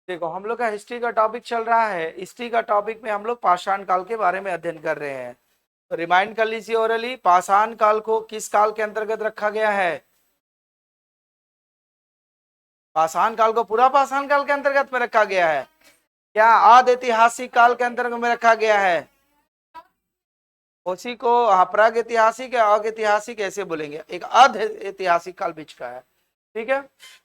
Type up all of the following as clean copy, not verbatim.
देखो हम लोग का हिस्ट्री का टॉपिक चल रहा है। हिस्ट्री का टॉपिक में हम लोग पाषाण काल के बारे में अध्ययन कर रहे हैं। तो रिमाइंड कर लीजिए ओरली, पाषाण काल को किस काल के अंतर्गत रखा गया है? पाषाण काल को पूरा पाषाण काल के अंतर्गत में रखा गया है, क्या आदि ऐतिहासिक काल के अंतर्गत में रखा गया है? उसी को प्राग ऐतिहासिक या अग ऐतिहासिक ऐसे बोलेंगे, एक अर्ध ऐतिहासिक काल बीच का है। ठीक है,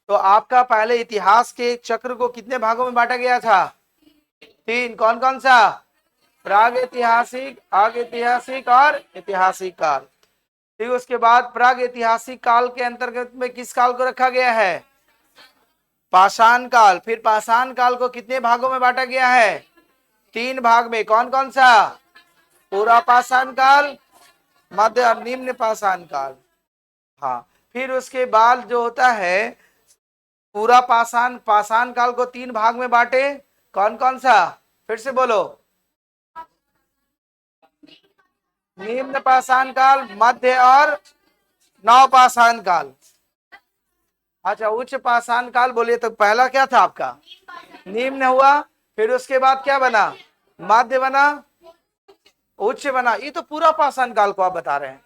तो आपका पहले इतिहास के चक्र को कितने भागों में बांटा गया था? 3। कौन कौन सा? प्राग ऐतिहासिक, अग ऐतिहासिक और ऐतिहासिक काल। ठीक, उसके बाद प्राग ऐतिहासिक काल के अंतर्गत में किस काल को रखा गया है? पाषाण काल। फिर पाषाण काल को कितने भागों में बांटा गया है? 3 भाग में। कौन कौन सा? पूरा पाषाण काल, मध्य और निम्न पाषाण काल। हाँ, फिर उसके बाद जो होता है पूरा पाषाण काल को 3 भाग में बांटे। कौन कौन सा? फिर से बोलो। निम्न पाषाण काल, मध्य और नव पाषाण काल। अच्छा, उच्च पाषाण काल बोलिए तो पहला क्या था आपका? निम्न हुआ, फिर उसके बाद क्या बना? मध्य बना, उच्च बना। ये तो पूरा पाषाण काल को आप बता रहे हैं।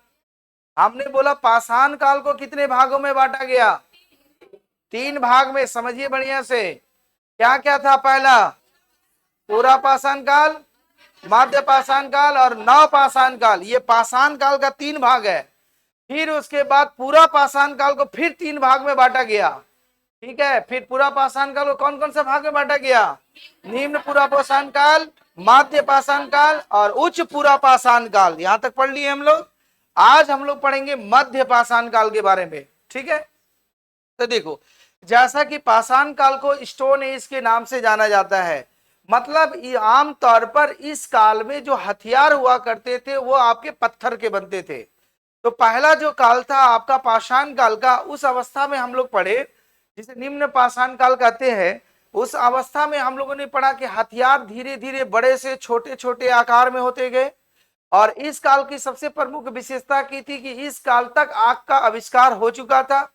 हमने बोला पाषाण काल को कितने भागों में बांटा गया? 3 भाग में। समझिए बढ़िया से, क्या क्या था? पहला पूरा पाषाण काल, मध्य पाषाण काल और नव पाषाण काल। ये पाषाण काल का 3 भाग है। फिर उसके बाद पूरा पाषाण काल को फिर 3 भाग में बांटा गया। ठीक है, फिर पूरा पाषाण काल को कौन कौन सा भाग में बांटा गया? निम्न पूरा पाषाण काल, मध्य पाषाण काल और उच्च पूरा पाषाण काल। यहां तक पढ़ लिए हम लोग। आज हम लोग पढ़ेंगे मध्य पाषाण काल के बारे में। ठीक है, तो देखो, जैसा कि पाषाण काल को स्टोन एज के नाम से जाना जाता है, मतलब आम तौर पर इस काल में जो हथियार हुआ करते थे वो आपके पत्थर के बनते थे। तो पहला जो काल था आपका पाषाण काल का, उस अवस्था में हम लोग पढ़े जिसे निम्न पाषाण काल कहते हैं। उस अवस्था में हम लोगों ने पढ़ा कि हथियार धीरे धीरे बड़े से छोटे छोटे आकार में होते गए। और इस काल की सबसे प्रमुख विशेषता की थी कि इस काल तक आग का आविष्कार हो चुका था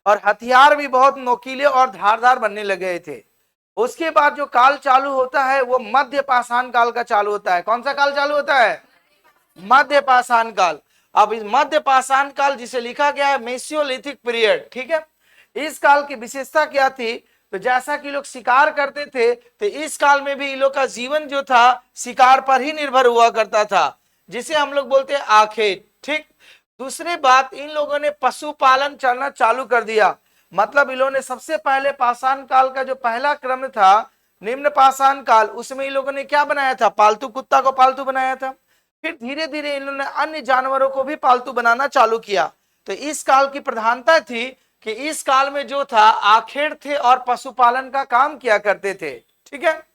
और हथियार भी बहुत नोकीले और धारदार बनने लगे थे। उसके बाद जो काल चालू होता है वो मध्य पाषाण काल का चालू होता है। कौन सा काल चालू होता है? मध्य पाषाण काल। अब इस मध्य पाषाण काल जिसे लिखा गया है मेसियोलिथिक पीरियड। ठीक है, इस काल की विशेषता क्या थी? तो जैसा कि लोग शिकार करते थे तो इस काल में भी इन लोग का जीवन जो था शिकार पर ही निर्भर हुआ करता था, जिसे हम लोग बोलते हैं आखेट। ठीक, दूसरी बात, इन लोगों ने पशुपालन चलना चालू कर दिया। मतलब इन लोगों ने सबसे पहले पाषाण काल का जो पहला क्रम था निम्न पाषाण काल, उसमें इन लोगों ने क्या बनाया था? पालतू कुत्ता को पालतू बनाया था। फिर धीरे धीरे इन्होंने अन्य जानवरों को भी पालतू बनाना चालू किया। तो इस काल की प्रधानता थी कि इस काल में जो था आखेड़ थे और पशुपालन का काम किया करते थे। ठीक है,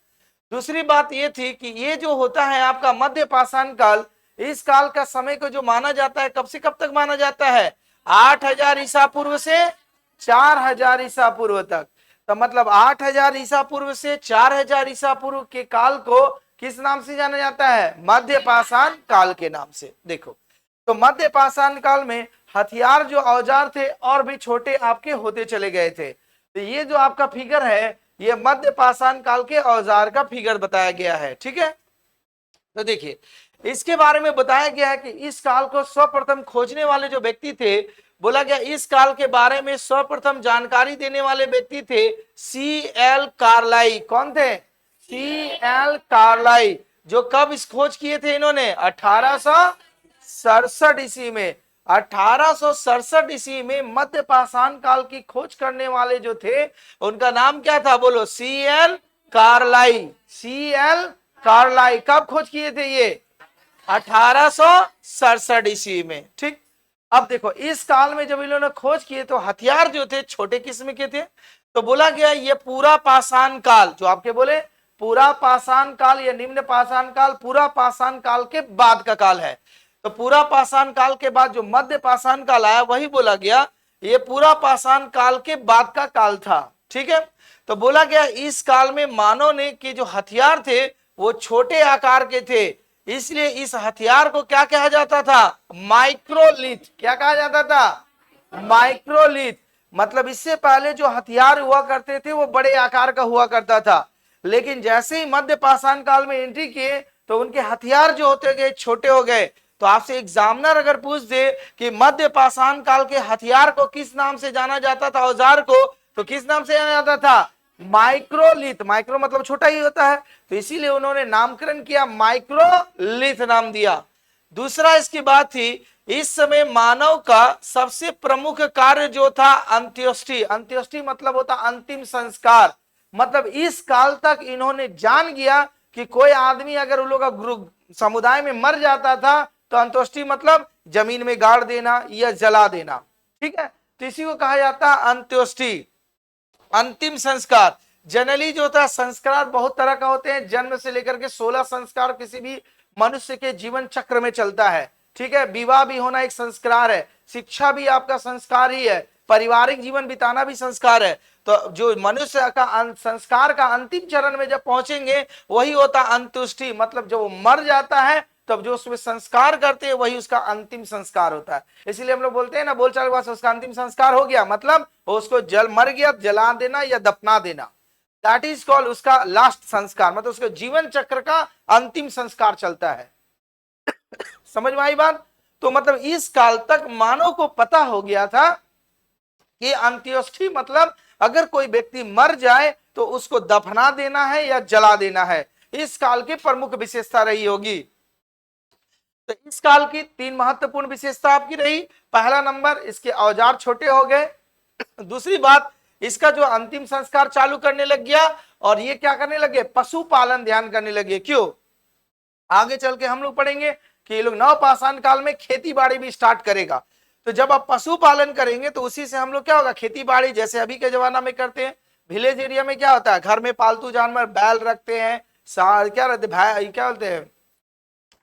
दूसरी बात ये थी कि ये जो होता है आपका मध्य पाषाण काल, इस काल का समय को जो माना जाता है कब से कब तक माना जाता है? 8000 ईसा पूर्व से 4000 ईसा पूर्व तक। तो मतलब 8000 ईसा पूर्व से 4000 ईसा पूर्व के काल को किस नाम से जाना जाता है? मध्य पाषाण काल के नाम से। देखो, तो मध्य पाषाण काल में हथियार जो औजार थे और भी छोटे आपके होते चले गए थे। तो ये जो आपका फिगर है ये मध्य पाषाण काल के औजार का फिगर बताया गया है। ठीक है, तो देखिए इसके बारे में बताया गया है कि इस काल को सर्वप्रथम खोजने वाले जो व्यक्ति थे, बोला गया इस काल के बारे में सर्वप्रथम जानकारी देने वाले व्यक्ति थे C.L. कार्लाई। कौन थे? C.L. कार्लाई। जो कब इस खोज किए थे इन्होंने? 1867 ईस्वी में। 1867 ईस्वी में मध्य पाषाण काल की खोज करने वाले जो थे उनका नाम क्या था? बोलो। C.L. कार्लाई। C.L. कार्लाई। कब खोज किए थे ये? 1867 ईस्वी में। ठीक, अब देखो इस काल में जब इन्होंने खोज किए तो हथियार जो थे छोटे किस्म के थे। तो बोला गया ये पूरा पाषाण काल, जो आपके बोले पूरा पाषाण काल या निम्न पाषाण काल, पूरा पाषाण काल के बाद का काल है। तो पूरा पाषाण काल के बाद जो मध्य पाषाण काल आया वही बोला गया ये पूरा पाषाण काल के बाद का काल था। ठीक है, तो बोला गया इस काल में मानव ने के जो हथियार थे वो छोटे आकार के थे, इसलिए इस हथियार को क्या कहा जाता था? माइक्रोलिथ। क्या कहा जाता था? माइक्रोलिथ। मतलब इससे पहले जो हथियार हुआ करते थे वो बड़े आकार का हुआ करता था, लेकिन जैसे ही मध्य पाषाण काल में एंट्री किए तो उनके हथियार जो होते गए छोटे हो गए। तो आपसे एग्जामिनर अगर पूछ दे कि मध्य पाषाण काल के हथियार को किस नाम से जाना जाता था, औजार को, तो किस नाम से जाना जाता था? माइक्रोलिथ। माइक्रो मतलब छोटा ही होता है, तो इसीलिए उन्होंने नामकरण किया, माइक्रोलिथ नाम दिया। दूसरा इसकी बात थी, इस समय मानव का सबसे प्रमुख कार्य जो था अंत्येष्टि। अंत्येष्टि मतलब होता अंतिम संस्कार। मतलब इस काल तक इन्होंने जान गया कि कोई आदमी अगर उन लोग का समुदाय में मर जाता था तो अंत्येष्टि मतलब जमीन में गाड़ देना या जला देना, ठीक है। तो इसी को कहा जाता है अंत्येष्टि, अंतिम संस्कार। जनरली जो होता है संस्कार बहुत तरह का होते हैं, जन्म से लेकर के 16 संस्कार किसी भी मनुष्य के जीवन चक्र में चलता है, ठीक है। विवाह भी होना एक संस्कार है, शिक्षा भी आपका संस्कार ही है, पारिवारिक जीवन बिताना भी संस्कार है। तो जो मनुष्य का संस्कार का अंतिम चरण में जब पहुंचेंगे वही होता अंत्येष्टि, मतलब जब वो मर जाता है तब जो उसमें संस्कार करते हैं वही उसका अंतिम संस्कार होता है। इसलिए हम लोग बोलते हैं ना बोलचाल के भाषा, उसका अंतिम संस्कार हो गया मतलब उसको मर गया, जला देना या दफना देना, दैट इज कॉल्ड उसका लास्ट संस्कार, मतलब उसके जीवन चक्र का अंतिम संस्कार चलता है। समझ में आई बात? तो मतलब इस काल तक मानव को पता हो गया था कि अंत्येष्टि मतलब अगर कोई व्यक्ति मर जाए तो उसको दफना देना है या जला देना है। इस काल की प्रमुख विशेषता रही होगी। तो इस काल की 3 महत्वपूर्ण विशेषता आपकी रही। पहला नंबर, इसके औजार छोटे हो गए। दूसरी बात, इसका जो अंतिम संस्कार चालू करने लग गया, और ये क्या करने लगे? पशुपालन ध्यान करने लगे। क्यों? आगे चल के हम लोग पढ़ेंगे कि ये लोग नवपाषाण काल में खेती बाड़ी भी स्टार्ट करेगा। तो जब आप पशुपालन करेंगे तो उसी से हम लोग क्या होगा, खेती बाड़ी जैसे अभी के जमाना में करते हैं। विलेज एरिया में क्या होता है, घर में पालतू जानवर बैल रखते हैं, क्या रहते हैं, क्या बोलते हैं,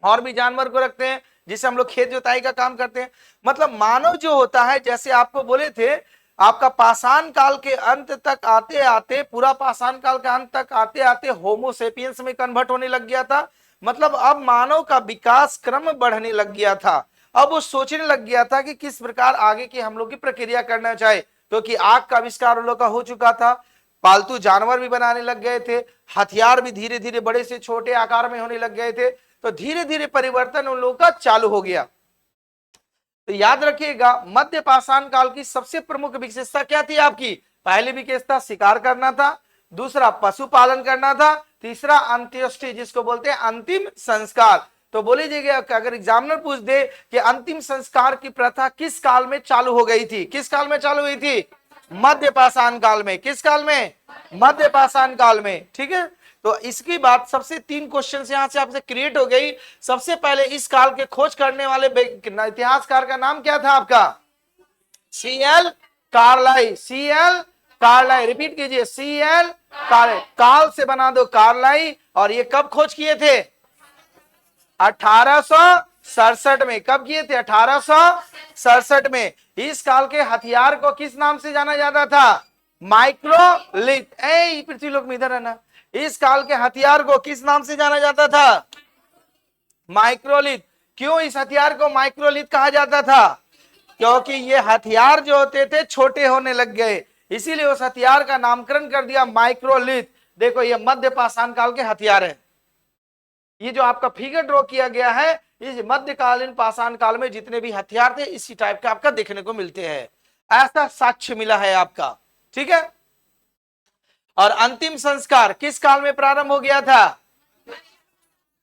और भी जानवर को रखते हैं, जिससे हम लोग खेत जोताई का काम करते हैं। मतलब मानव जो होता है, जैसे आपको बोले थे, आपका पाषाण काल के अंत तक आते आते, पूरा पाषाण काल के अंत तक आते आते होमोसेपियंस में कन्वर्ट होने लग गया था। मतलब अब मानव का विकास क्रम बढ़ने लग गया था। अब वो सोचने लग गया था कि किस प्रकार आगे की हम लोग की प्रक्रिया करना चाहे, क्योंकि आग का आविष्कार उन लोग का हो चुका था, पालतू जानवर भी बनाने लग गए थे, हथियार भी धीरे धीरे बड़े से छोटे आकार में होने लग गए थे। तो धीरे धीरे परिवर्तन उन लोगों का चालू हो गया। तो याद रखिएगा, मध्य पाषाण काल की सबसे प्रमुख विशेषता क्या थी आपकी? पहली विशेषता शिकार करना था, दूसरा पशुपालन करना था, तीसरा अंत्येष्टि जिसको बोलते हैं अंतिम संस्कार। तो बोल लीजिएगा, अगर एग्जामिनर पूछ दे कि अंतिम संस्कार की प्रथा किस काल में चालू हो गई थी, किस काल में चालू हुई थी? मध्य पाषाण काल में। किस काल में? मध्य पाषाण काल में, ठीक है। तो इसकी बात सबसे 3 क्वेश्चन यहां से आपसे क्रिएट हो गई। सबसे पहले इस काल के खोज करने वाले इतिहासकार का नाम क्या था आपका? CL कार्लाई। CL कार्लाई, रिपीट कीजिए, CL कार्लाई। काल से बना दो कार्लाई। और ये कब खोज किए थे? 1867 में। कब किए थे? 1867 में। इस काल के हथियार को किस नाम से जाना जाता था? माइक्रोलिथ। पृथ्वी लोक में इधर है ना। इस काल के हथियार को किस नाम से जाना जाता था? माइक्रोलिथ। क्यों इस हथियार को माइक्रोलिथ कहा जाता था? क्योंकि ये हथियार जो होते थे छोटे होने लग गए, इसीलिए उस हथियार का नामकरण कर दिया माइक्रोलिथ। देखो ये मध्य पाषाण काल के हथियार है। ये जो आपका फिगर ड्रॉ किया गया है, इस मध्यकालीन पाषाण काल में जितने भी हथियार थे इसी टाइप के आपका देखने को मिलते हैं, ऐसा साक्ष्य मिला है आपका, ठीक है। और अंतिम संस्कार किस काल में प्रारंभ हो गया था?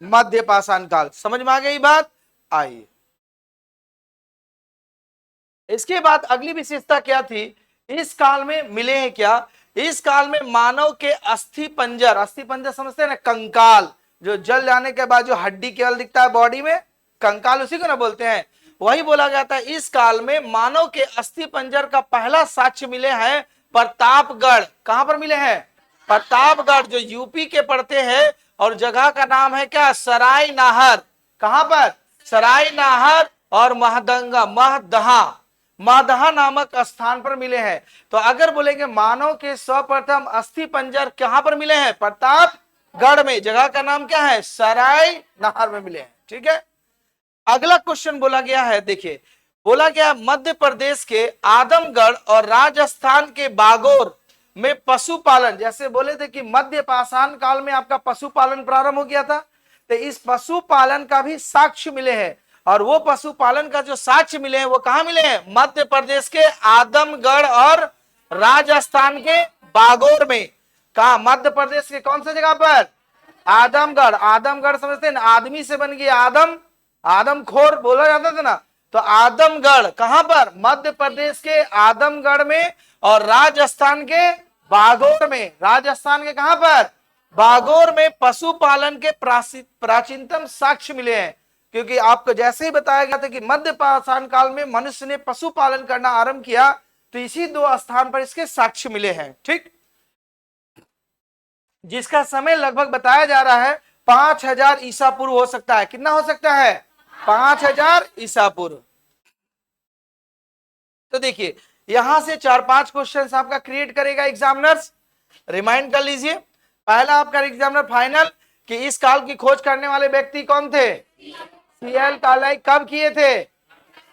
मध्य पाषाण काल। समझ में आ गई बात? आइए, इसके बाद अगली विशेषता क्या थी? इस काल में मिले हैं क्या? इस काल में मानव के अस्थि पंजर, अस्थि पंजर समझते हैं ना, कंकाल, जो जल जाने के बाद जो हड्डी केवल दिखता है बॉडी में, कंकाल उसी को ना बोलते हैं। वही बोला गया था इस काल में मानव के अस्थि पंजर का पहला साक्ष्य मिले हैं प्रतापगढ़। कहां पर मिले हैं? प्रतापगढ़, जो यूपी के पड़ते हैं, और जगह का नाम है क्या? सराय नाहर। कहां पर? सराय नाहर और महदहा नामक स्थान पर मिले हैं। तो अगर बोलेंगे मानव के सर्वप्रथम अस्थि पंजर कहां पर मिले हैं? प्रतापगढ़ में। जगह का नाम क्या है? सराय नाहर में मिले हैं, ठीक है। अगला क्वेश्चन बोला गया है, देखिए बोला गया मध्य प्रदेश के आदमगढ़ और राजस्थान के बागोर में पशुपालन, जैसे बोले थे कि मध्य पाषाण काल में आपका पशुपालन प्रारंभ हो गया था, तो इस पशुपालन का भी साक्ष्य मिले हैं। और वो पशुपालन का जो साक्ष्य मिले हैं वो कहाँ मिले हैं? मध्य प्रदेश के आदमगढ़ और राजस्थान के बागोर में। कहा? मध्य प्रदेश के कौन सी जगह पर? आदमगढ़। आदमगढ़ समझते हैं ना, आदमी से बन गया आदम, आदमखोर बोला जाता था ना, तो आदमगढ़ कहां पर? मध्य प्रदेश के आदमगढ़ में और राजस्थान के बागोर में। राजस्थान के कहां पर? बागोर में पशुपालन के प्राचीनतम साक्ष्य मिले हैं। क्योंकि आपको जैसे ही बताया गया था कि मध्य पाषाण काल में मनुष्य ने पशुपालन करना आरंभ किया, तो इसी दो स्थान पर इसके साक्ष्य मिले हैं। ठीक, जिसका समय लगभग बताया जा रहा है 5000 ईसा पूर्व हो सकता है। कितना हो सकता है? 5000 ईसा पूर्व। तो देखिए यहां से 4-5 क्वेश्चंस आपका क्रिएट करेगा एग्जामिनर्स, रिमाइंड कर लीजिए। पहला आपका एग्जामिनर फाइनल कि इस काल की खोज करने वाले व्यक्ति कौन थे? CL Carlyle. कब किए थे?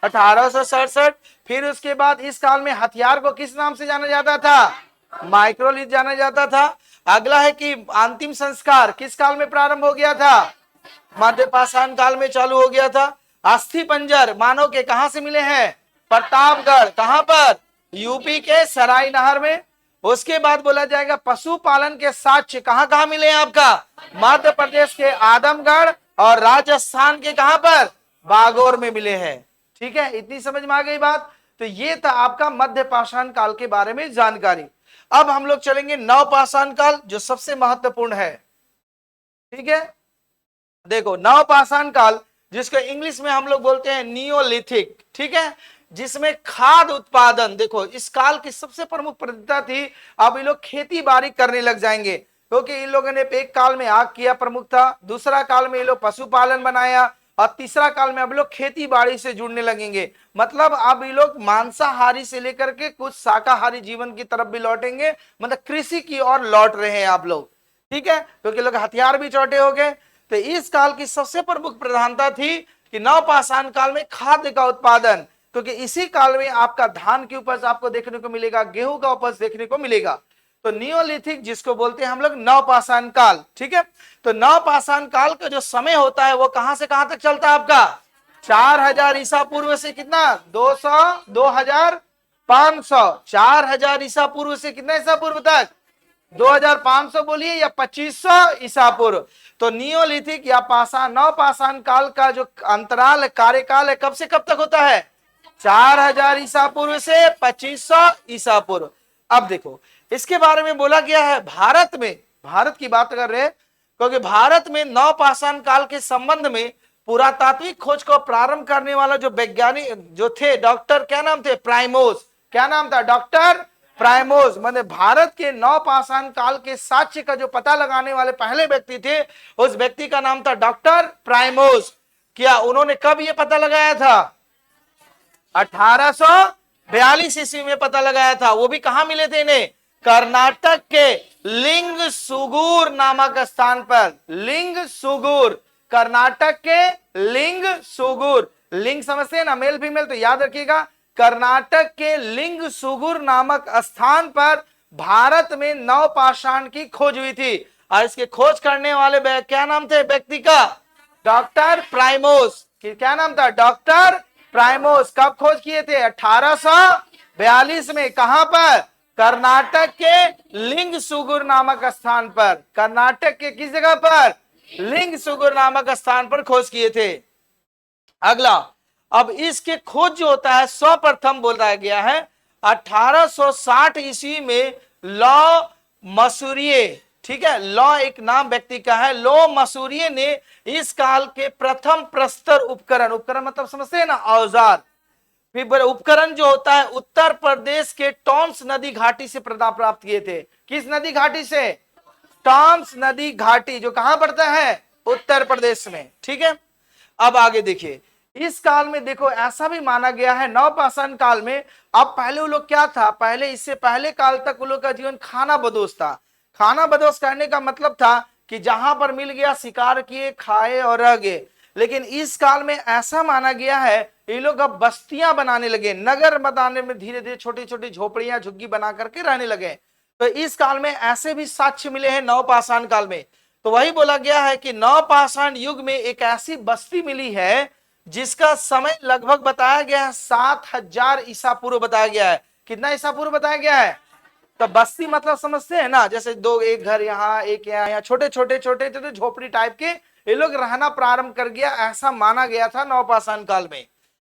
1867। फिर उसके बाद इस काल में हथियार को किस नाम से जाना जाता था? माइक्रोलिथ जाना जाता था। अगला है कि अंतिम संस्कार किस काल में प्रारंभ हो गया था? मध्य पाषाण काल में चालू हो गया था। अस्थि पंजर मानव के कहां से मिले हैं? प्रतापगढ़। कहां पर? यूपी के सराय नहर में। उसके बाद बोला जाएगा पशुपालन के साक्ष्य कहां कहां मिले हैं आपका? मध्य प्रदेश के आदमगढ़ और राजस्थान के कहां पर? बागोर में मिले हैं। ठीक है, इतनी समझ में आ गई बात। तो ये था आपका मध्य पाषाण काल के बारे में जानकारी। अब हम लोग चलेंगे नवपाषाण काल, जो सबसे महत्वपूर्ण है। ठीक है, देखो नवपाषाण काल जिसको इंग्लिश में हम लोग बोलते हैं नियोलिथिक। ठीक है, जिसमें खाद्य उत्पादन, देखो इस काल की सबसे प्रमुख प्रधानता थी, अब ये लोग खेती बाड़ी करने लग जाएंगे, क्योंकि इन लोगों ने एक काल में आग किया प्रमुख था, दूसरा काल में ये लोग पशुपालन बनाया, और तीसरा काल में अब लोग खेती बाड़ी से जुड़ने लगेंगे। मतलब अब ये लोग मांसाहारी से लेकर के कुछ शाकाहारी जीवन की तरफ भी लौटेंगे, मतलब कृषि की ओर लौट रहे हैं आप लोग। ठीक है, क्योंकि लोग हथियार भी छोटे हो गए। तो इस काल की सबसे प्रमुख प्रधानता थी कि नवपाषाण काल में खाद्य का उत्पादन, क्योंकि इसी काल में आपका धान की उपज आपको देखने को मिलेगा, गेहूं का उपज देखने को मिलेगा। तो नियोलिथिक जिसको बोलते हैं हम लोग नवपाषाण काल। ठीक है, तो नवपाषाण काल का जो समय होता है वो कहां से कहां तक चलता है आपका? 4000 ईसा पूर्व से कितना? 200, 2500। 4000 ईसा पूर्व से कितना ईसा पूर्व तक? 2500 बोलिए या 2500 ईसा पूर्व। तो नियोलिथिक या पाषाण नवपाषाण काल का जो अंतराल कार्यकाल है कब से कब तक होता है? 4000 ईसा पूर्व से 2500 ईसा पूर्व। अब देखो इसके बारे में बोला गया है भारत में, भारत की बात कर रहे हैं, क्योंकि भारत में नवपाषाण काल के संबंध में पुरातात्विक खोज को प्रारंभ करने वाला जो वैज्ञानिक जो थे, डॉक्टर क्या नाम थे? प्राइमोस। क्या नाम था? डॉक्टर प्राइमोस। मतलब भारत के नवपाषाण काल के साक्ष्य का जो पता लगाने वाले पहले व्यक्ति थे, उस व्यक्ति का नाम था डॉक्टर प्राइमोस। क्या उन्होंने कब ये पता लगाया था? 1842 ईस्वी में पता लगाया था। वो भी कहां मिले थे इन्हें? कर्नाटक के लिंग सुगुर नामक स्थान पर। लिंग सुगुर, कर्नाटक के लिंग सुगुर। लिंग समझते हैं ना, मेल फीमेल, तो याद रखिएगा कर्नाटक के लिंग सुगुर नामक स्थान पर भारत में नवपाषाण की खोज हुई थी। और इसके खोज करने वाले क्या नाम थे व्यक्ति का? डॉक्टर प्राइमोस। क्या नाम था? डॉक्टर प्राइमोस। कब खोज किए थे? 1842 में। कहां पर? कर्नाटक के लिंग सुगुर नामक स्थान पर। कर्नाटक के किस जगह पर? लिंग सुगुर नामक स्थान पर खोज किए थे। अगला, अब इसके खोज जो होता है सर्वप्रथम बोला गया है 1860 ईस्वी में लॉ मसूरिये। ठीक है, लॉ एक नाम व्यक्ति का है, लॉ मसूरिये ने इस काल के प्रथम प्रस्तर उपकरण, उपकरण मतलब समझते हैं ना, औजार, फिर उपकरण जो होता है उत्तर प्रदेश के टॉन्स नदी घाटी से प्राप्त किए थे। किस नदी घाटी से? टॉन्स नदी घाटी, जो कहां पड़ता है? उत्तर प्रदेश में। ठीक है, अब आगे देखिए इस काल में देखो ऐसा भी माना गया है नवपाषाण काल में, अब पहले वो लोग क्या था, पहले इससे पहले काल तक वो लोग का जीवन खाना बदोश था। खाना बदोश करने का मतलब था कि जहां पर मिल गया शिकार किए, खाए और रह गए। लेकिन इस काल में ऐसा माना गया है ये लोग अब बस्तियां बनाने लगे, नगर बनाने में धीरे धीरे छोटी छोटी झोपड़ियां झुग्गी बना करके रहने लगे। तो इस काल में ऐसे भी साक्ष्य मिले हैं नवपाषाण काल में। तो वही बोला गया है कि नवपाषाण युग में एक ऐसी बस्ती मिली है जिसका समय लगभग बताया गया है 7000 ईसा पूर्व बताया गया है। कितना ईसा पूर्व बताया गया है? तो बस्ती मतलब समझते हैं ना, जैसे दो, एक घर यहाँ एक यहाँ, छोटे छोटे छोटे छोटे झोपड़ी टाइप के ये लोग रहना प्रारंभ कर गया, ऐसा माना गया था नवपाषाण काल में।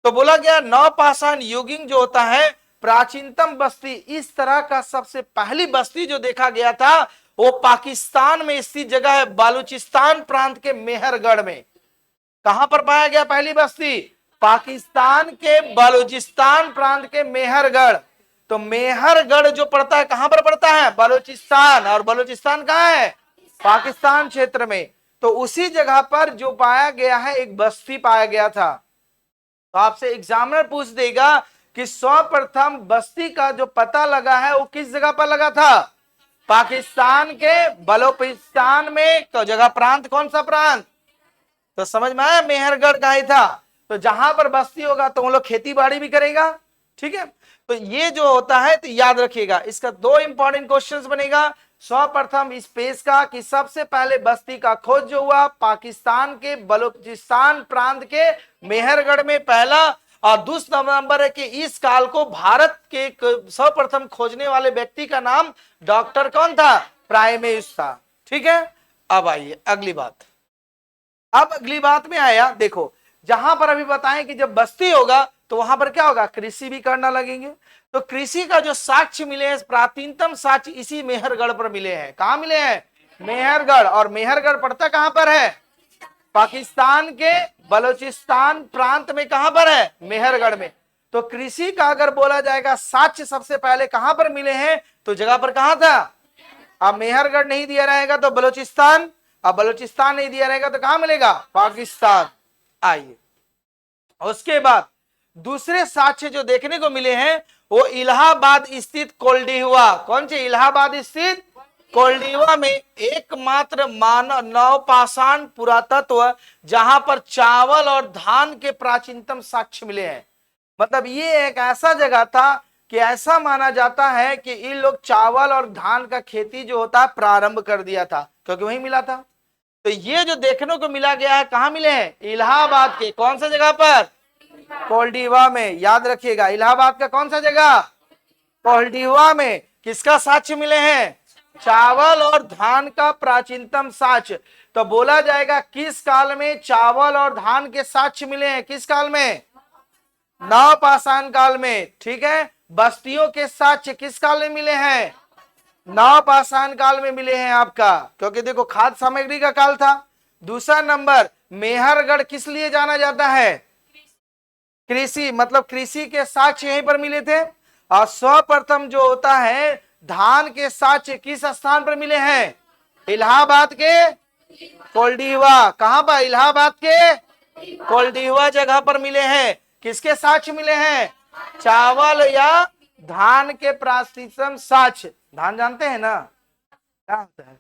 तो बोला गया नवपाषाण युगिंग जो होता है प्राचीनतम बस्ती, इस तरह का सबसे पहली बस्ती जो देखा गया था वो पाकिस्तान में स्थित जगह है, बलूचिस्तान प्रांत के मेहरगढ़ में। कहां पर पाया गया पहली बस्ती? पाकिस्तान के बलूचिस्तान प्रांत के मेहरगढ़। तो मेहरगढ़ जो पड़ता है कहां पर पड़ता है? बलूचिस्तान। और बलूचिस्तान कहां है? पाकिस्तान क्षेत्र में। तो उसी जगह पर जो पाया गया है एक बस्ती पाया गया था। तो आपसे एग्जामिनर पूछ देगा कि सर्वप्रथम बस्ती का जो पता लगा है वो किस जगह पर लगा था? पाकिस्तान के बलूचिस्तान में। तो जगह प्रांत कौन सा प्रांत? तो समझ में आया मेहरगढ़ का ही था। तो जहां पर बस्ती होगा तो वो लोग खेती बाड़ी भी करेगा, ठीक है। तो ये जो होता है तो याद रखिएगा, इसका दो इंपॉर्टेंट क्वेश्चंस बनेगा। सर्वप्रथम इस पेज का कि सबसे पहले बस्ती का खोज जो हुआ पाकिस्तान के बलूचिस्तान प्रांत के मेहरगढ़ में पहला, और दूसरा नंबर है कि इस काल को भारत के सर्वप्रथम खोजने वाले व्यक्ति का नाम डॉक्टर कौन था? प्राइमेस था, ठीक है। अब आइए अगली बात। अब अगली बात में आया, देखो जहां पर अभी बताएं कि जब बस्ती होगा तो वहां पर क्या होगा? कृषि भी करना लगेंगे। तो कृषि का जो साक्ष्य मिले हैं, प्राचीनतम साक्ष्य इसी मेहरगढ़ पर मिले हैं। कहां मिले हैं? मेहरगढ़। और मेहरगढ़ पड़ता कहां पर है? पाकिस्तान के बलूचिस्तान प्रांत में। कहां पर है? मेहरगढ़ में। तो कृषि का अगर बोला जाएगा साक्ष्य सबसे पहले कहां पर मिले हैं, तो जगह पर कहां था? अब मेहरगढ़ नहीं दिया रहेगा तो बलूचिस्तान, अब बलूचिस्तान नहीं दिया रहेगा तो कहां मिलेगा? पाकिस्तान। आइए उसके बाद दूसरे साक्ष्य जो देखने को मिले हैं वो इलाहाबाद स्थित कोल्डिहुआ। कौन से? इलाहाबाद स्थित कोल्डिहुआ में एकमात्र मानव नवपाषाण पुरातत्व जहां पर चावल और धान के प्राचीनतम साक्ष्य मिले हैं। मतलब ये एक ऐसा जगह था कि ऐसा माना जाता है कि इन लोग चावल और धान का खेती जो होता है प्रारंभ कर दिया था, क्योंकि वहीं मिला था। तो ये जो देखने को मिला गया है कहां मिले हैं? इलाहाबाद के कौन सा जगह पर? कोल्डिहुआ में। याद रखिएगा इलाहाबाद का कौन सा जगह? कोल्डिहुआ में। किसका साक्ष्य मिले हैं? चावल और धान का प्राचीनतम साक्ष्य। तो बोला जाएगा किस काल में चावल और धान के साक्ष्य मिले हैं? किस काल में? नवपाषाण काल में, ठीक है। बस्तियों के साक्ष्य किस काल में मिले हैं? नवपाषाण काल में मिले हैं आपका, क्योंकि देखो खाद्य सामग्री का काल था। दूसरा नंबर मेहरगढ़ किस लिए जाना जाता है? कृषि, मतलब कृषि के साक्ष्य यहीं पर मिले थे। और सर्वप्रथम जो होता है धान के साक्ष्य किस स्थान पर मिले हैं? इलाहाबाद के कोल्डिहुआ। कहां पर? इलाहाबाद के कोल्डिहुआ जगह पर मिले हैं। किसके साक्ष्य मिले हैं? चावल या धान के प्राचीनतम साक्ष्य। धान जानते हैं ना क्या होता है?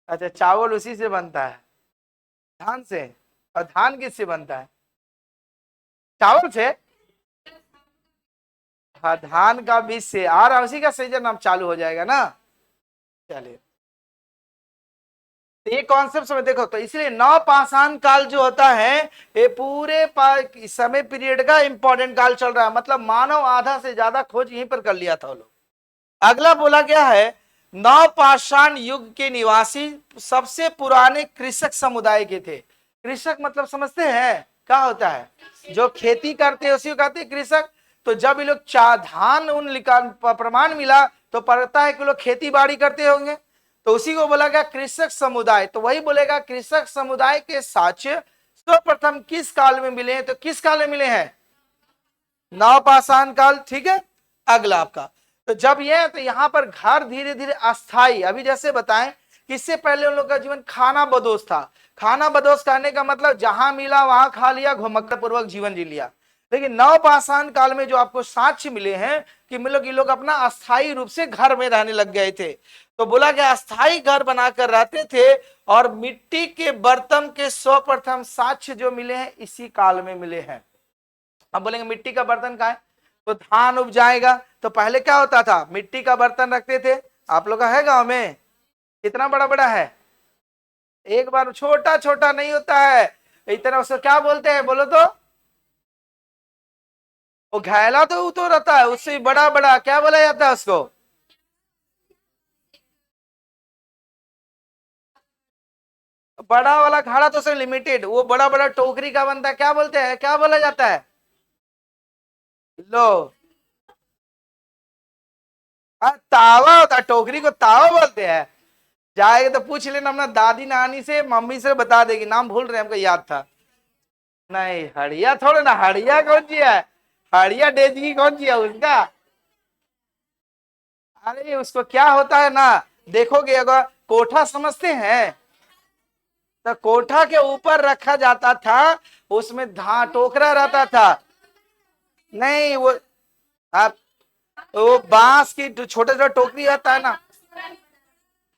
अच्छा, चावल उसी से बनता है, धान से। और धान किससे बनता है? चावल से। हाँ, धान का बीज से। और उसी का सीजन अब चालू हो जाएगा ना। चलिए ये कॉन्सेप्ट समझ, देखो तो इसलिए नवपाषाण काल जो होता है ये पूरे समय पीरियड का इंपॉर्टेंट काल चल रहा है। मतलब मानव आधा से ज्यादा खोज यहीं पर कर लिया था वो लोग। अगला बोला गया है नवपाषाण युग के निवासी सबसे पुराने कृषक समुदाय के थे। कृषक मतलब समझते हैं क्या होता है? जो खेती करते हैं उसी को कहते हैं कृषक। तो जब ये लोग धान उन प्रमाण मिला तो पता है कि लोग खेती बाड़ी करते होंगे, तो उसी को बोला गया कृषक समुदाय। तो वही बोलेगा कृषक समुदाय के साक्ष्य सर्वप्रथम किस काल में मिले हैं? तो किस काल में मिले हैं? नवपाषाण काल, ठीक है। अगला आपका, तो जब ये तो यहाँ पर घर धीरे धीरे अस्थाई, अभी जैसे बताएं कि इससे पहले उन लोग का जीवन खाना बदोश था। खाना बदोश करने का मतलब जहां मिला वहां खा लिया, घुमक्कड़ पूर्वक जीवन जी लिया। लेकिन नवपाषाण काल में जो आपको साक्ष्य मिले हैं कि मतलब ये लोग अपना अस्थाई रूप से घर में रहने लग गए थे। तो बोला गया अस्थाई घर बनाकर रहते थे और मिट्टी के बर्तन के सर्वप्रथम साक्ष्य जो मिले हैं इसी काल में मिले हैं। अब बोलेंगे मिट्टी का बर्तन कहाँ है? तो धान उपजाएगा। तो पहले क्या होता था, मिट्टी का बर्तन रखते थे, आप लोग का है गांव में, कितना बड़ा बड़ा है, एक बार, छोटा छोटा नहीं होता है इतना, उसको क्या बोलते हैं बोलो तो, वो घैला तो रहता है, उससे बड़ा बड़ा क्या बोला जाता है उसको, बड़ा वाला घड़ा तो सिर्फ लिमिटेड, वो बड़ा बड़ा टोकरी का बनता है, क्या बोलते हैं, क्या बोला जाता है, लो, हाँ तावा होता है, टोकरी को तावा बोलते हैं। जाएगा तो पूछ लेना अपना दादी नानी से, मम्मी से बता देगी, नाम भूल रहे हैं, हमको याद था। नहीं हड़िया थोड़ा ना, हड़िया कौन सी है, हड़िया डेजगी कौन सी है उसका, अरे उसको क्या होता है ना, देखोगे अगर कोठा समझते हैं, तो कोठा के ऊपर रखा जाता था, उसमें धा टोकरा रहता था, नहीं वो आप, वो बांस की जो छोटे छोटे टोकरी रहता है ना,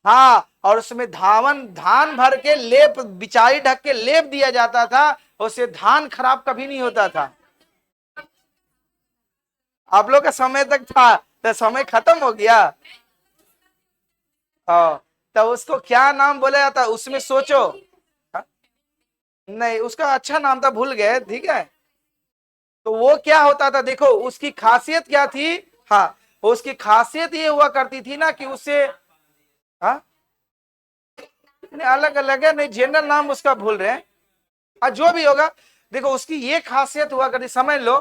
हाँ, और उसमें धान भर के लेप, बिचाई ढक के लेप दिया जाता था, उससे धान खराब कभी नहीं होता था। आप लोग का समय तक था, तो समय खत्म हो गया। हाँ, तो उसको क्या नाम बोला जाता है उसमें सोचो, हाँ? नहीं उसका अच्छा नाम था, भूल गए, ठीक है। तो वो क्या होता था, देखो उसकी खासियत क्या थी, हाँ, उसकी खासियत ये हुआ करती थी ना कि उससे, हाँ, अलग अलग है, नहीं जनरल नाम उसका भूल रहे हैं, जो भी होगा, देखो उसकी ये खासियत हुआ करती, समझ लो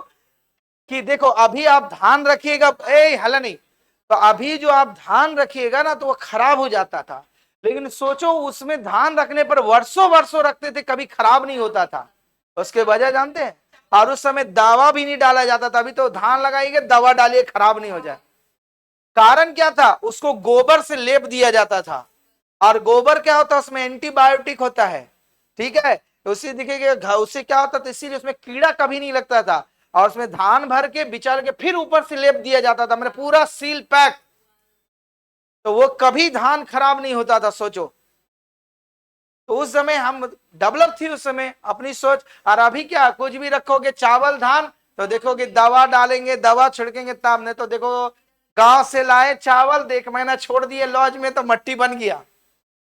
कि देखो अभी आप धान रखिएगा, ए हला नहीं, तो अभी जो आप धान रखिएगा ना तो वो खराब हो जाता था, लेकिन सोचो उसमें धान रखने पर वर्षों वर्षों रखते थे, कभी खराब नहीं होता था। उसके वजह जानते हैं, और उस समय दवा भी नहीं डाला जाता था, अभी तो धान लगाइए दवा डालिए खराब नहीं हो जाए। कारण क्या था, उसको गोबर से लेप दिया जाता था, और गोबर क्या होता है उसमें एंटीबायोटिक होता है, ठीक है, तो उससे दिखेगा, उससे क्या होता था, इसीलिए उसमें कीड़ा कभी नहीं लगता था, और उसमें धान भर के बिचार के फिर ऊपर से लेप दिया जाता था, मैंने पूरा सील पैक, तो वो कभी धान खराब नहीं होता था, सोचो। तो उस समय हम डेवलप थी उस समय अपनी सोच, और अभी क्या कुछ भी रखोगे चावल धान, तो देखोगे दवा डालेंगे, दवा छिड़केंगे, तब नहीं तो देखो गांव से लाए चावल, एक महीना छोड़ दिए लॉज में तो मट्टी बन गया,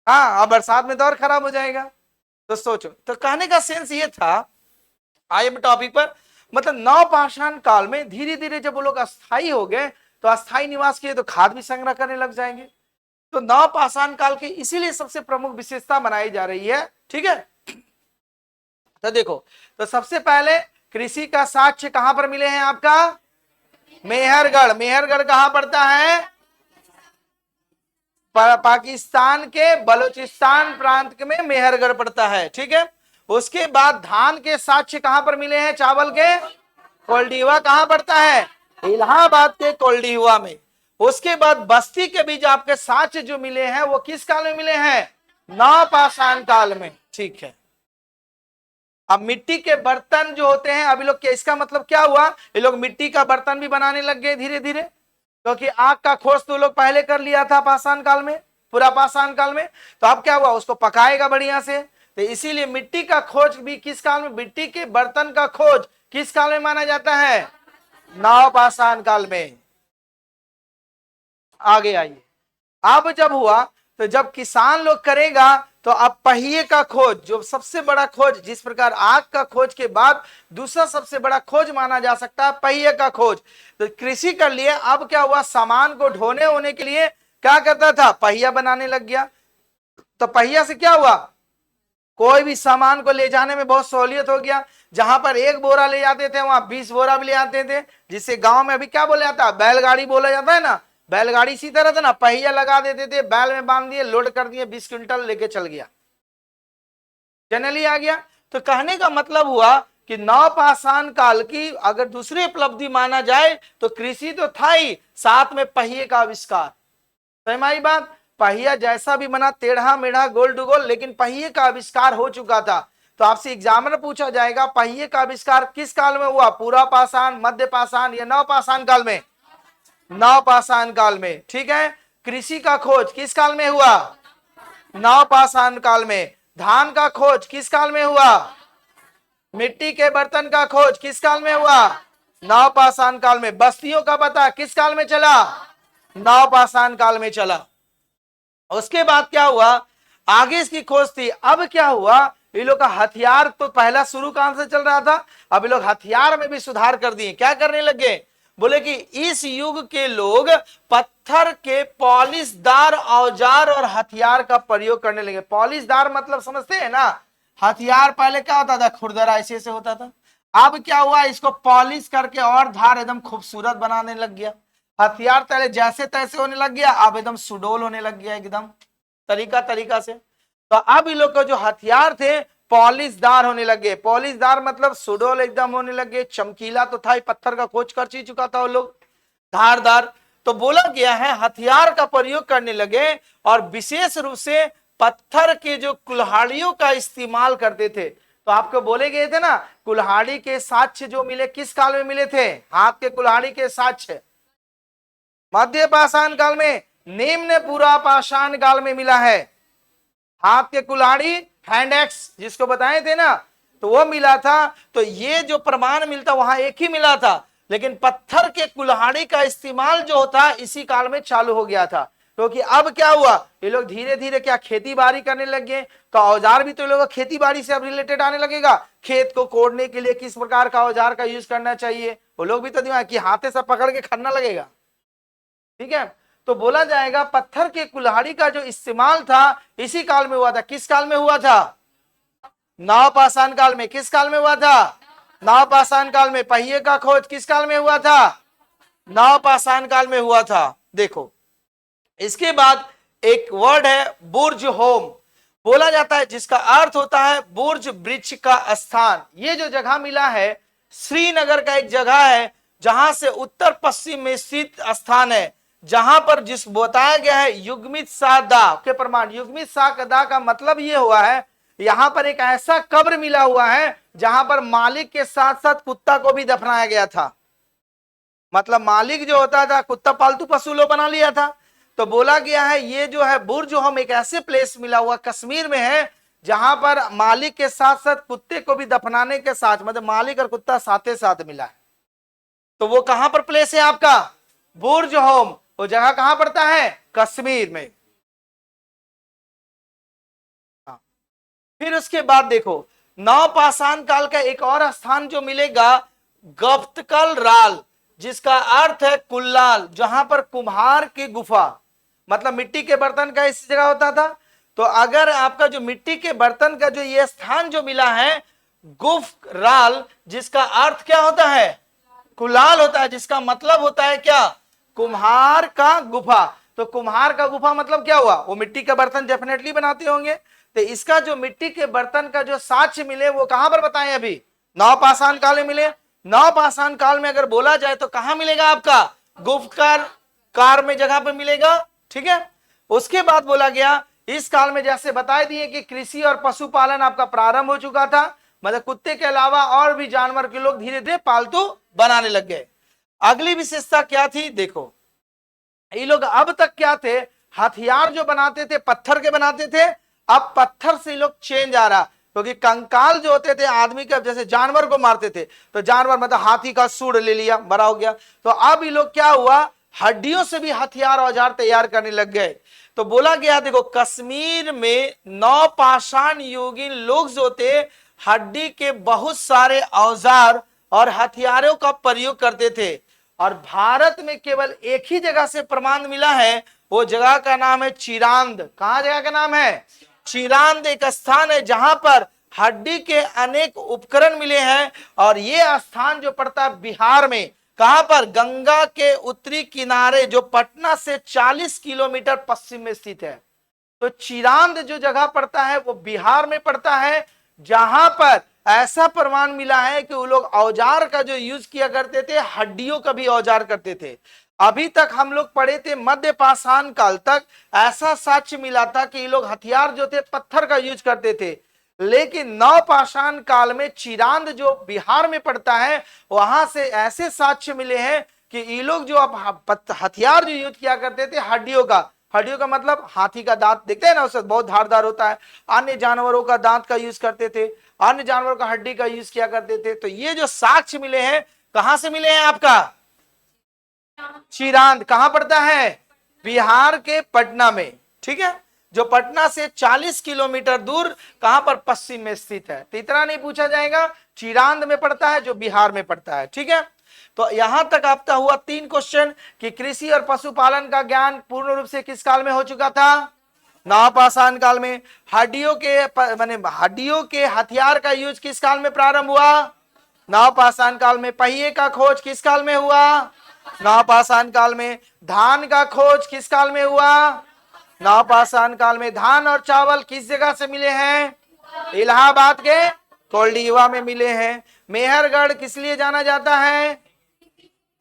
हाँ, अब बरसात में तो और खराब हो जाएगा। तो सोचो, तो कहने का सेंस ये था, आइए टॉपिक पर, मतलब नवपाषाण काल में धीरे धीरे जब वो लोग अस्थायी हो गए, तो अस्थायी निवास के लिए तो खाद भी संग्रह करने लग जाएंगे, तो नवपाषाण काल की इसीलिए सबसे प्रमुख विशेषता बनाई जा रही है, ठीक है। तो देखो, तो सबसे पहले कृषि का साक्ष्य कहां पर मिले हैं आपका, मेहरगढ़, मेहरगढ़ कहां पड़ता है, पाकिस्तान के बलूचिस्तान प्रांत में मेहरगढ़ पड़ता है, ठीक है। उसके बाद धान के साक्ष्य कहां पर मिले हैं, चावल के, कोल्डीवा कहां पड़ता है, इलाहाबाद के कोल्डीवा में। उसके बाद बस्ती के बीज आपके साक्ष्य जो मिले हैं वो किस काल में मिले हैं, नवपाषाण काल में, ठीक है। अब मिट्टी के बर्तन जो होते हैं, अभी लोग के, इसका मतलब क्या हुआ, ये लोग मिट्टी का बर्तन भी बनाने लग गए धीरे धीरे, क्योंकि आग का खोज तो लोग पहले कर लिया था पाषाण काल में, पूरा पाषाण काल में, तो अब क्या हुआ, उसको पकाएगा बढ़िया से, तो इसीलिए मिट्टी का खोज भी किस काल में, मिट्टी के बर्तन का खोज किस काल में माना जाता है, नवपाषाण काल में। आगे आइए, अब जब हुआ, तो जब किसान लोग करेगा, तो अब पहिए का खोज, जो सबसे बड़ा खोज, जिस प्रकार आग का खोज के बाद दूसरा सबसे बड़ा खोज माना जा सकता है पहिए का खोज, तो कृषि कर लिए, अब क्या हुआ, सामान को ढोने होने के लिए क्या करता था, पहिया बनाने लग गया। तो पहिया से क्या हुआ, कोई भी सामान को ले जाने में बहुत सहूलियत हो गया, जहां पर एक बोरा ले जाते थे वहां 20 बोरा भी ले आते थे, जिससे गांव में अभी क्या बोला जाता है, बैलगाड़ी बोला जाता है ना, बैलगाड़ी इसी तरह था ना, पहिया लगा देते थे, बैल में बांध दिए, लोड कर दिए, 20 क्विंटल लेके चल गया, जनरली आ गया। तो कहने का मतलब हुआ कि नवपाषाण काल की अगर दूसरी उपलब्धि माना जाए तो कृषि तो था ही, साथ में पहिए का आविष्कार, समझ बात, पहिया जैसा भी बना, टेढ़ा मेढ़ा गोल डुगोल, लेकिन पहिए का आविष्कार हो चुका था। तो आपसे एग्जाम में पूछा जाएगा पहिए का आविष्कार किस काल में हुआ, पूरा पाषाण, मध्य पाषाण या नवपाषाण काल में, नवपाषाण काल में, ठीक है। कृषि का खोज किस काल में हुआ, नवपाषाण काल में। धान का खोज किस काल में हुआ, मिट्टी के बर्तन का खोज किस काल में हुआ, नवपाषाण काल में। बस्तियों का पता किस काल में चला? नवपाषाण काल में चला। उसके बाद क्या हुआ, आगे इसकी खोज थी। अब क्या हुआ, ये लोग का हथियार तो पहला शुरू कहां से चल रहा था, अब ये लोग हथियार में भी सुधार कर दिए। क्या करने लगे, बोले कि इस युग के लोग पत्थर के पॉलिशदार औजार और हथियार का प्रयोग करने लगे। पॉलिशदार मतलब समझते हैं ना, हथियार पहले क्या होता था, खुरदरा ऐसे ऐसे होता था। अब क्या हुआ, इसको पॉलिश करके और धार एकदम खूबसूरत बनाने लग गया। हथियार पहले जैसे तैसे होने लग गया, अब एकदम सुडोल होने लग गया, एकदम तरीका तरीका से। तो अब इन लोग का जो हथियार थे पॉलिशदार होने लगे। पॉलिशदार मतलब सुडोल एकदम होने लगे, चमकीला तो था ही, पत्थर का खोज कर चुका था वो लोग, धारदार। तो बोला गया है हथियार का प्रयोग करने लगे और विशेष रूप से पत्थर के जो कुल्हाड़ियों का इस्तेमाल करते थे। तो आपको बोले गए थे ना, कुल्हाड़ी के साक्ष्य जो मिले किस काल में मिले थे, हाथ के कुल्हाड़ी के साक्ष्य मध्य पाषाण काल में, निम्न पूरा पाषाण काल में मिला है। हाथ के कुल्हाड़ी हैंड एक्स जिसको बताए थे ना, तो वो मिला था। तो ये जो प्रमाण मिलता वहां एक ही मिला था, लेकिन पत्थर के कुल्हाड़ी का इस्तेमाल जो होता इसी काल में चालू हो गया था। क्योंकि अब क्या हुआ, ये लोग धीरे धीरे क्या खेती बाड़ी करने लग गए, तो औजार भी तो लोग खेती बाड़ी से अब रिलेटेड आने लगेगा। खेत को कोड़ने के लिए किस प्रकार का औजार का यूज करना चाहिए, वो लोग भी तो दिमाग कि हाथे से पकड़ के खनना लगेगा, ठीक है। तो बोला जाएगा पत्थर के कुल्हाड़ी का जो इस्तेमाल था इसी काल में हुआ था। किस काल में हुआ था, नवपाषाण काल में। किस काल में हुआ था, नवपाषाण काल में। पहिए का खोज किस काल में हुआ था, नवपाषाण काल में हुआ था। देखो इसके बाद एक वर्ड है बुर्ज होम, बोला जाता है जिसका अर्थ होता है बुर्ज वृक्ष का स्थान। ये जो जगह मिला है श्रीनगर का एक जगह है, जहां से उत्तर पश्चिम में स्थित स्थान है, जहां पर जिस बताया गया है युग्मित शाह दा के प्रमाण। युग्मित शाह दा का मतलब ये हुआ है, यहां पर एक ऐसा कब्र मिला हुआ है जहां पर मालिक के साथ साथ कुत्ता को भी दफनाया गया था। मतलब मालिक जो होता था, कुत्ता पालतू पशु लोग बना लिया था। तो बोला गया है ये जो है बुर्ज हम एक ऐसे प्लेस मिला हुआ कश्मीर में है जहां पर मालिक के साथ साथ कुत्ते को भी दफनाने के साथ, मतलब मालिक और कुत्ता साथे साथ मिला है। तो वो कहां पर प्लेस है आपका, बुर्ज होम। वो जगह कहां पड़ता है, कश्मीर में। फिर उसके बाद देखो नवपाषाण काल का एक और स्थान जो मिलेगा गप्तकल राल, जिसका अर्थ है कुल्लाल, जहां पर कुम्हार की गुफा, मतलब मिट्टी के बर्तन का इस जगह होता था। तो अगर आपका जो मिट्टी के बर्तन का जो ये स्थान जो मिला है गुफ राल, जिसका अर्थ क्या होता है, कुलाल होता है, जिसका मतलब होता है क्या, कुम्हार का गुफा। तो कुम्हार का गुफा मतलब क्या हुआ, वो मिट्टी का बर्तन डेफिनेटली बनाते होंगे। तो इसका जो मिट्टी के बर्तन का जो साक्ष्य मिले वो कहां पर बताएं, अभी नवपाषाण काल में मिले। नवपाषाण काल में अगर बोला जाए तो कहां मिलेगा आपका, गुप्तकार कार में जगह पर मिलेगा, ठीक है। उसके बाद बोला गया इस काल में जैसे बता दिए कि कृषि और पशुपालन आपका प्रारंभ हो चुका था, मतलब कुत्ते के अलावा और भी जानवर के लोग धीरे धीरे पालतू बनाने लग गए। अगली विशेषता क्या थी, देखो ये लोग अब तक क्या थे, हथियार जो बनाते थे पत्थर के बनाते थे, अब पत्थर से लोग चेंज आ रहा, क्योंकि कंकाल जो होते थे आदमी के, जैसे जानवर को मारते थे तो जानवर मतलब हाथी का सूंड ले लिया, बड़ा हो गया। तो अब ये लोग क्या हुआ, हड्डियों से भी हथियार औजार तैयार करने लग गए। तो बोला गया देखो कश्मीर में नवपाषाण युगीन लोग जो थे हड्डी के बहुत सारे औजार और हथियारों का प्रयोग करते थे। और भारत में केवल एक ही जगह से प्रमाण मिला है, वो जगह का नाम है चिरांद। कहां जगह का नाम है, चिरांद एक स्थान है जहां पर हड्डी के अनेक उपकरण मिले हैं। और ये स्थान जो पड़ता है बिहार में, कहां पर, गंगा के उत्तरी किनारे जो पटना से 40 किलोमीटर पश्चिम में स्थित है। तो चिरांद जो जगह पड़ता है वो बिहार में पड़ता है, जहां पर ऐसा प्रमाण मिला है कि वो लोग औजार का जो यूज किया करते थे हड्डियों का भी औजार करते थे। अभी तक हम लोग पढ़े थे मध्य पाषाण काल तक ऐसा साक्ष्य मिला था कि ये लोग हथियार जो थे पत्थर का यूज करते थे, लेकिन नवपाषाण काल में चिरांद जो बिहार में पड़ता है वहां से ऐसे साक्ष्य मिले हैं कि ये लोग जो हथियार जो यूज किया करते थे हड्डियों का मतलब हाथी का दांत देखते हैं ना, उससे बहुत धारदार होता है। अन्य जानवरों का दांत का यूज करते थे, अन्य जानवरों का हड्डी का यूज किया करते थे। तो ये जो साक्ष्य मिले हैं कहां से मिले हैं आपका? चिरांद कहां पड़ता है? बिहार के पटना में, ठीक है, जो पटना से 40 किलोमीटर दूर कहां पर? पश्चिम में स्थित है। तो इतना नहीं पूछा जाएगा, चिरांद में पड़ता है जो बिहार में पड़ता है, ठीक है। तो यहां तक आपका हुआ 3 क्वेश्चन कि कृषि और पशुपालन का ज्ञान पूर्ण रूप से किस काल में हो चुका था? नवपाषाण काल में। हड्डियों के हथियार का यूज किस काल में प्रारंभ हुआ? नवपाषाण काल में। पहिए का खोज किस काल में हुआ? नवपाषाण काल में। धान का खोज किस काल में हुआ? नवपाषाण काल में। धान और चावल किस जगह से मिले हैं? इलाहाबाद के कोल्डीवा में मिले हैं। मेहरगढ़ किस लिए जाना जाता है?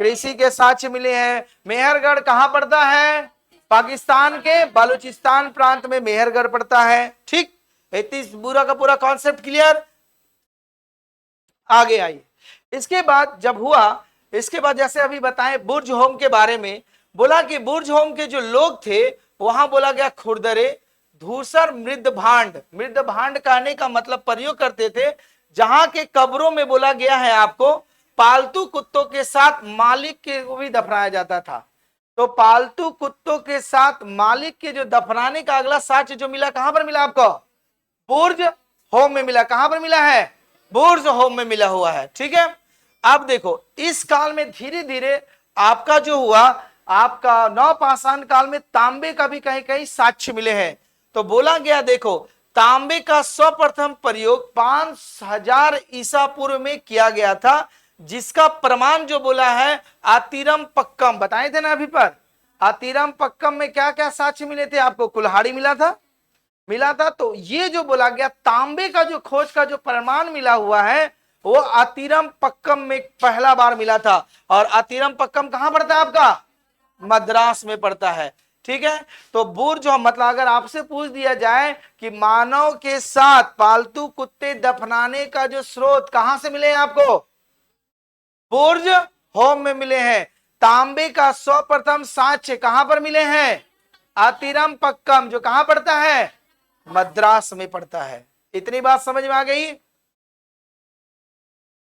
कृषि के साक्ष्य मिले हैं। मेहरगढ़ कहां पड़ता है? पाकिस्तान के बलूचिस्तान प्रांत में मेहरगढ़ पड़ता है, ठीक। इतनी पूरा का पूरा कॉन्सेप्ट क्लियर। आगे आइए। इसके बाद जब हुआ, इसके बाद जैसे अभी बताएं बुर्ज होम के बारे में, बोला कि बुर्ज होम के जो लोग थे वहां बोला गया खुरदरे, धूसर, मृद भांड। मृद भांड कहने का मतलब प्रयोग करते थे जहां के कब्रों में बोला गया है आपको पालतू कुत्तों के साथ मालिक के को भी दफनाया जाता था। तो पालतू कुत्तों के साथ मालिक के जो दफनाने का अगला साक्ष्य जो मिला कहां पर मिला आपको? बुर्ज होम में मिला। कहां पर मिला है? बुर्ज होम में मिला हुआ है, ठीक है। अब देखो इस काल में धीरे धीरे आपका जो हुआ, आपका नवपाषाण काल में तांबे का भी कहीं कहीं साक्ष्य मिले हैं। तो बोला गया देखो तांबे का सर्वप्रथम प्रयोग 5000 ईसा पूर्व में किया गया था, जिसका प्रमाण जो बोला है आतिरम पक्कम, बताए थे ना अभी पर। आतिरम पक्कम में क्या क्या साक्ष्य मिले थे आपको? कुल्हाड़ी मिला था। तो ये जो बोला गया तांबे का जो खोज का जो प्रमाण मिला हुआ है वो आतिरम पक्कम में पहला बार मिला था। और आतिरम पक्कम कहां पड़ता है आपका? मद्रास में पड़ता है, ठीक है। तो बुर्ज मतलब अगर आपसे पूछ दिया जाए कि मानव के साथ पालतू कुत्ते दफनाने का जो स्रोत कहां से मिले हैं आपको? बुर्ज होम में मिले हैं। तांबे का सर्वप्रथम साक्ष्य कहां पर मिले हैं? आतिरम पक्कम, जो कहां पड़ता है? मद्रास में पड़ता है। इतनी बात समझ में आ गई।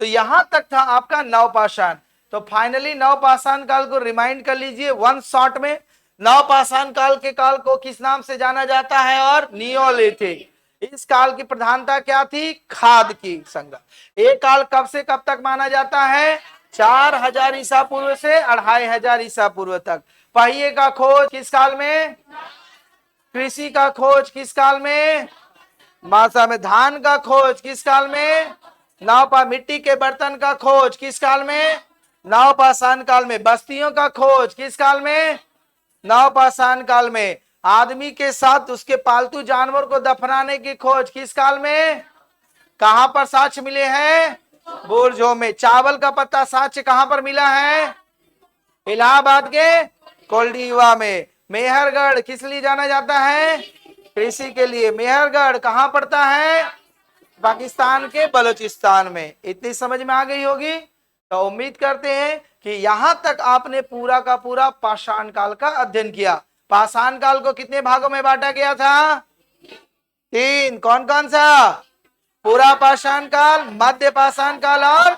तो यहां तक था आपका नवपाषाण। तो फाइनली नवपाषाण काल को रिमाइंड कर लीजिए वन शॉट में। नवपाषाण काल के काल को किस नाम से जाना जाता है? और नियोलिथिक। इस काल की प्रधानता क्या थी? खाद की संग्रह। एक काल कब से कब तक माना जाता है? 4000 ईसा पूर्व से 2500 ईसा पूर्व तक। पहिए का खोज किस काल में? कृषि का खोज किस काल में? मासा में। धान का खोज किस काल में? मिट्टी के बर्तन का खोज किस काल में? नवपाषाण काल में। बस्तियों का खोज किस काल में? नवपाषाण काल में। आदमी के साथ उसके पालतू जानवर को दफनाने की खोज किस काल में? कहां पर साक्ष्य मिले हैं? बुर्जों में। चावल का पत्ता साक्ष्य कहां पर मिला है? इलाहाबाद के कोल्डीवा में। मेहरगढ़ किस लिए जाना जाता है? कृषि के लिए। मेहरगढ़ कहां पड़ता है? पाकिस्तान के बलूचिस्तान में। इतनी समझ में आ गई होगी। तो उम्मीद करते हैं कि यहां तक आपने पूरा का पूरा पाषाण काल का अध्ययन किया। पाषाण काल को कितने भागों में बांटा गया था? 3। कौन कौन सा? पूरा पाषाण काल, मध्य पाषाण काल और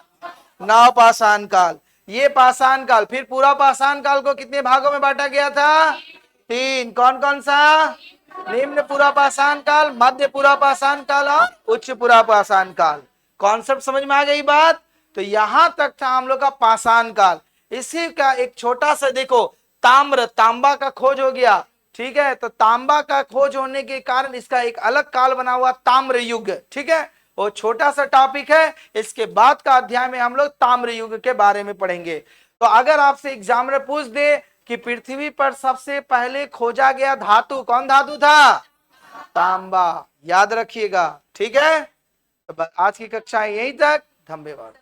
नवपाषाण काल। ये पाषाण काल। फिर पूरा पाषाण काल को कितने भागों में बांटा गया था? 3। कौन कौन सा? निम्न पूरा पाषाण काल, मध्य पूरा पाषाण काल और उच्च पूरा पाषाण काल। कॉन्सेप्ट समझ में आ गई बात। तो यहां तक था हम लोग का पाषाण काल। इसी का एक छोटा सा देखो तांबा का खोज हो गया, ठीक है। तो तांबा का खोज होने के कारण इसका एक अलग काल बना हुआ ताम्र युग, ठीक है। वो छोटा सा टॉपिक है। इसके बाद का अध्याय में हम लोग ताम्र युग के बारे में पढ़ेंगे। तो अगर आपसे एग्जामिनर पूछ दे कि पृथ्वी पर सबसे पहले खोजा गया धातु कौन धातु था? तांबा। याद रखिएगा, ठीक है। तो आज की कक्षा यहीं तक। धन्यवाद।